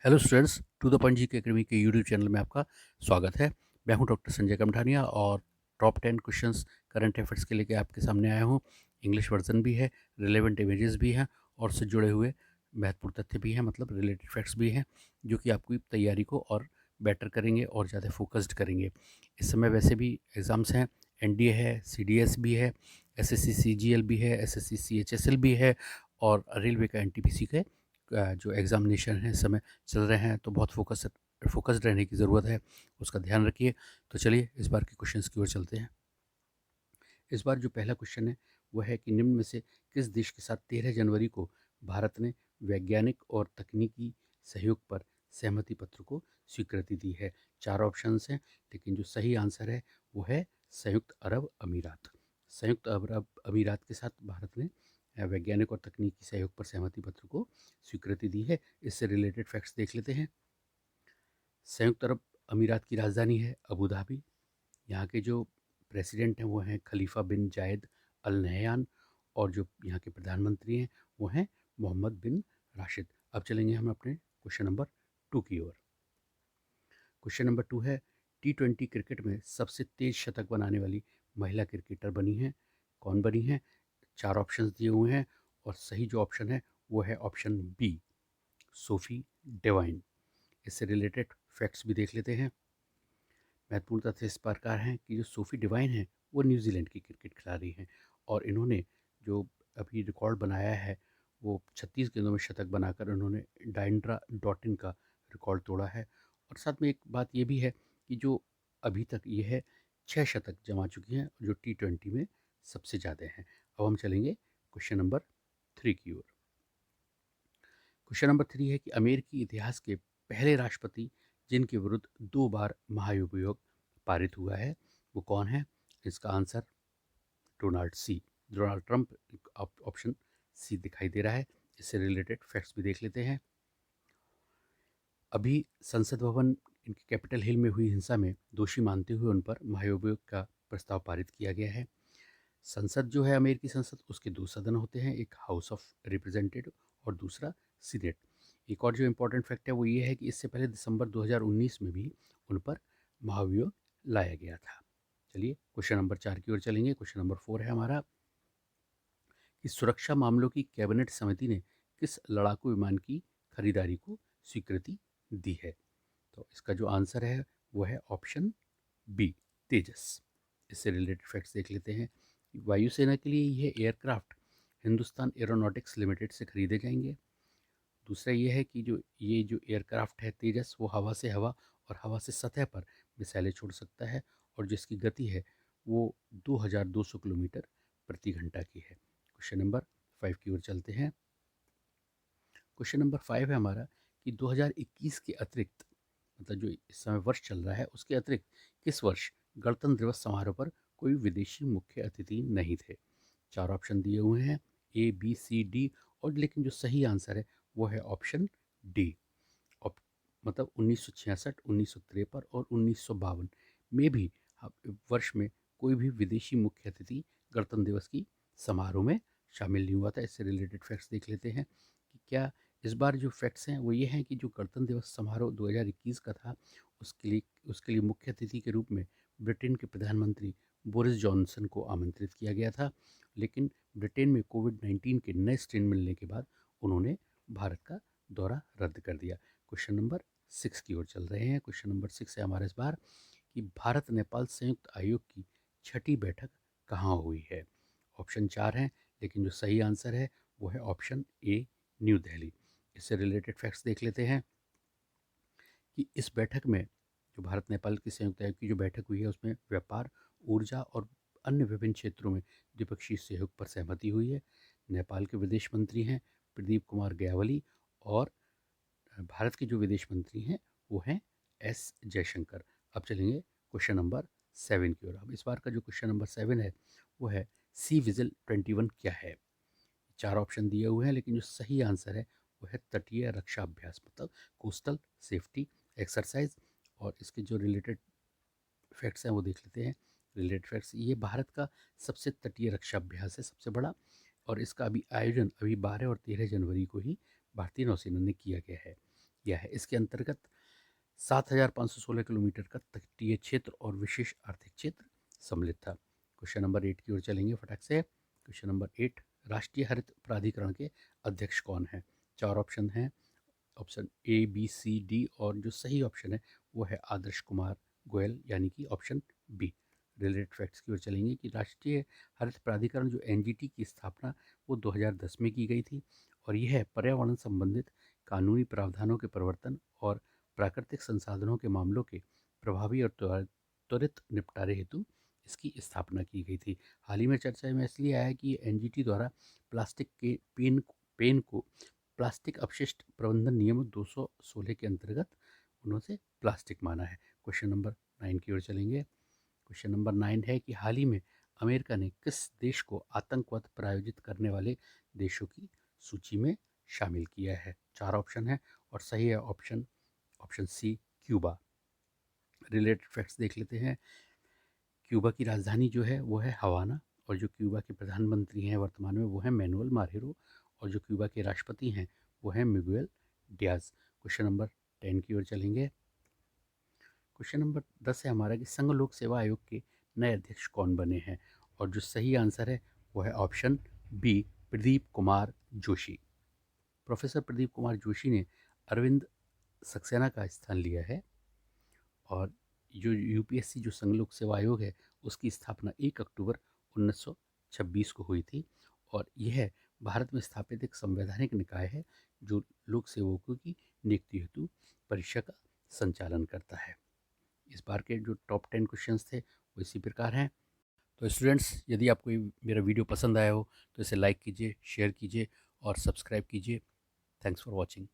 Hello students, to the पंजी के academy के यूट्यूब चैनल में आपका स्वागत है। मैं हूं डॉक्टर संजय कमठानिया और टॉप 10 क्वेश्चंस करंट अफेयर्स के लेके आपके सामने आया हूं। इंग्लिश वर्जन भी है, रिलेवेंट इमेजेस भी हैं और उससे जुड़े हुए महत्वपूर्ण तथ्य भी हैं, मतलब रिलेटेड फैक्ट्स भी हैं, जो कि आपकी तैयारी को और बेटर करेंगे और ज़्यादा फोकस्ड करेंगे। इस समय वैसे भी एग्ज़ाम्स हैं, एनडीए है, सीडीएस भी है, एसएससी सीजीएल भी है, एसएससी सीएचएसएल भी है और रेलवे का एनटीपीसी के जो एग्ज़ामिनेशन है इस समय चल रहे हैं, तो बहुत फोकस्ड रहने की ज़रूरत है, उसका ध्यान रखिए। तो चलिए इस बार के क्वेश्चंस की ओर चलते हैं। इस बार जो पहला क्वेश्चन है वह है कि निम्न में से किस देश के साथ 13 जनवरी को भारत ने वैज्ञानिक और तकनीकी सहयोग पर सहमति पत्र को स्वीकृति दी है। चार ऑप्शंस हैं, लेकिन जो सही आंसर है वो है संयुक्त अरब अमीरात। संयुक्त अरब अमीरात के साथ भारत ने वैज्ञानिक और तकनीकी सहयोग पर सहमति पत्र को स्वीकृति दी है। इससे रिलेटेड फैक्ट्स देख लेते हैं। संयुक्त अरब अमीरात की राजधानी है अबू धाबी। यहाँ के जो प्रेसिडेंट हैं वो हैं खलीफा बिन जायद अल नहयान और जो यहाँ के प्रधानमंत्री हैं वो हैं मोहम्मद बिन राशिद। अब चलेंगे हम अपने क्वेश्चन नंबर 2 की ओर। क्वेश्चन नंबर 2 है, T20 क्रिकेट में सबसे तेज शतक बनाने वाली महिला क्रिकेटर बनी है। कौन बनी है? चार ऑप्शंस दिए हुए हैं और सही जो ऑप्शन है वो है ऑप्शन बी, सोफी डिवाइन। इससे रिलेटेड फैक्ट्स भी देख लेते हैं। महत्वपूर्ण तथ्य इस प्रकार हैं कि जो सोफ़ी डिवाइन है वो न्यूजीलैंड की क्रिकेट खिलाड़ी हैं और इन्होंने जो अभी रिकॉर्ड बनाया है वो 36 गेंदों में शतक बनाकर उन्होंने डायंड्रा डॉटिन का रिकॉर्ड तोड़ा है। और साथ में एक बात ये भी है कि जो अभी तक ये है 6 शतक जमा चुकी हैं, जो T20 में सबसे ज़्यादा हैं। अब हम चलेंगे क्वेश्चन नंबर 3 की ओर। क्वेश्चन नंबर 3 है कि अमेरिकी इतिहास के पहले राष्ट्रपति जिनके विरुद्ध 2 बार महाभियोग पारित हुआ है वो कौन है? इसका answer Donald Trump. Option C दिखाई दे रहा है। इससे रिलेटेड फैक्ट्स भी देख लेते हैं। अभी संसद भवन इनके कैपिटल हिल में हुई हिंसा में दोषी मानते हुए उन पर महाभियोग का प्रस्ताव पारित किया गया है। संसद जो है अमेरिकी संसद, उसके दो सदन होते हैं, एक हाउस ऑफ रिप्रेजेंटेटिव और दूसरा सीनेट। एक और जो इम्पोर्टेंट फैक्ट है वो ये है कि इससे पहले दिसंबर 2019 में भी उन पर महाभियोग लाया गया था। चलिए क्वेश्चन नंबर 4 की ओर चलेंगे। क्वेश्चन नंबर 4 है हमारा कि सुरक्षा मामलों की कैबिनेट समिति ने किस लड़ाकू विमान की खरीदारी को स्वीकृति दी है? तो इसका जो आंसर है वो है ऑप्शन बी, तेजस। इससे रिलेटेड फैक्ट्स देख लेते हैं। वायुसेना के लिए ये एयरक्राफ्ट हिंदुस्तान एरोनॉटिक्स लिमिटेड से खरीदे जाएंगे। दूसरा ये है कि जो एयरक्राफ्ट है तेजस, वो हवा से हवा और हवा से सतह पर मिसाइलें छोड़ सकता है और जिसकी गति है वो 2200 किलोमीटर प्रति घंटा की है। क्वेश्चन नंबर 5 की ओर चलते हैं। क्वेश्चन नंबर 5 है हमारा कि 2021 के अतिरिक्त, मतलब जो इस समय वर्ष चल रहा है उसके अतिरिक्त किस वर्ष गणतंत्र दिवस समारोह पर कोई विदेशी मुख्य अतिथि नहीं थे? चार ऑप्शन दिए हुए हैं, ए बी सी डी, और लेकिन जो सही आंसर है वो है ऑप्शन डी। ऑप- मतलब 1966, 1953 और 1952 में भी वर्ष में कोई भी विदेशी मुख्य अतिथि गणतंत्र दिवस की समारोह में शामिल नहीं हुआ था। इससे रिलेटेड फैक्ट्स देख लेते हैं कि क्या इस बार जो फैक्ट्स हैं वो ये हैं कि जो गणतंत्र दिवस समारोह 2021 का था उसके लिए मुख्य अतिथि के रूप में ब्रिटेन के प्रधानमंत्री बोरिस जॉनसन को आमंत्रित किया गया था, लेकिन ब्रिटेन में कोविड-19 के नए स्ट्रेन मिलने के बाद उन्होंने भारत का दौरा रद्द कर दिया। क्वेश्चन नंबर 6 की ओर चल रहे हैं। क्वेश्चन नंबर 6 है हमारे इस बार कि भारत नेपाल संयुक्त आयोग की छठी बैठक कहाँ हुई है? ऑप्शन 4 हैं, लेकिन जो सही आंसर है वो है ऑप्शन ए, न्यू दिल्ली। इससे रिलेटेड फैक्ट्स देख लेते हैं कि इस बैठक में जो भारत नेपाल की संयुक्त आयोग की जो बैठक हुई है उसमें व्यापार, ऊर्जा और अन्य विभिन्न क्षेत्रों में द्विपक्षीय सहयोग पर सहमति हुई है। नेपाल के विदेश मंत्री हैं प्रदीप कुमार ग्यावली और भारत के जो विदेश मंत्री हैं वो हैं एस जयशंकर। अब चलेंगे क्वेश्चन नंबर 7 की ओर। अब इस बार का जो क्वेश्चन नंबर 7 है वो है सी विजिल 21 क्या है? चार ऑप्शन दिए हुए हैं, लेकिन जो सही आंसर है वो है तटीय रक्षा अभ्यास, मतलब कोस्टल सेफ्टी एक्सरसाइज। और इसके जो रिलेटेड फैक्ट्स हैं वो देख लेते हैं। रिलेटेड फैक्ट्स, ये भारत का सबसे तटीय रक्षा अभ्यास है, सबसे बड़ा, और इसका आयोजन अभी 12 और 13 जनवरी को ही भारतीय नौसेना ने किया गया है। किया है। इसके अंतर्गत 7,516 किलोमीटर का तटीय क्षेत्र और विशेष आर्थिक क्षेत्र सम्मिलित था। क्वेश्चन नंबर 8 की ओर चलेंगे फटाक से। क्वेश्चन नंबर 8, राष्ट्रीय हरित प्राधिकरण के अध्यक्ष कौन है? 4 ऑप्शन हैं, option A, B, C, D, और जो सही ऑप्शन है वो है आदर्श कुमार गोयल, यानी कि ऑप्शन बी। रिलेटेड फैक्ट्स की ओर चलेंगे कि राष्ट्रीय हरित प्राधिकरण जो एनजीटी की स्थापना वो 2010 में की गई थी, और यह पर्यावरण संबंधित कानूनी प्रावधानों के प्रवर्तन और प्राकृतिक संसाधनों के मामलों के प्रभावी और त्वरित निपटारे हेतु इसकी स्थापना की गई थी। हाल ही में चर्चा में इसलिए आया कि एनजीटी द्वारा प्लास्टिक के पेन को प्लास्टिक अपशिष्ट प्रबंधन नियम 216 के अंतर्गत उन्होंने प्लास्टिक माना है। क्वेश्चन नंबर 9 की ओर चलेंगे। क्वेश्चन नंबर 9 है कि हाल ही में अमेरिका ने किस देश को आतंकवाद प्रायोजित करने वाले देशों की सूची में शामिल किया है? 4 ऑप्शन है और सही है option option C, Cuba. Related facts देख लेते हैं। क्यूबा की राजधानी जो है वो है हवाना, और जो क्यूबा के प्रधानमंत्री हैं वर्तमान में वो हैं मैनुअल मारेरो, और जो क्यूबा के राष्ट्रपति हैं वो हैं मिगुएल डियाज। क्वेश्चन नंबर 10 की ओर चलेंगे। क्वेश्चन नंबर 10 है हमारा कि संघ लोक सेवा आयोग के नए अध्यक्ष कौन बने हैं? और जो सही आंसर है वो है option B, Pradeep Kumar Joshi. Professor Pradeep Kumar Joshi ने अरविंद सक्सेना का स्थान लिया है, और जो यूपीएससी जो संघ लोक सेवा आयोग है उसकी स्थापना 1 अक्टूबर 1926 को हुई थी, और यह भारत में स्थापित एक संवैधानिक निकाय है जो लोक सेवकों की नियुक्ति हेतु परीक्षा का संचालन करता है। इस बार के जो टॉप 10 क्वेश्चंस थे वो इसी प्रकार हैं। तो स्टूडेंट्स, यदि आपको ये मेरा वीडियो पसंद आया हो तो इसे लाइक कीजिए, शेयर कीजिए और सब्सक्राइब कीजिए। Thanks for watching.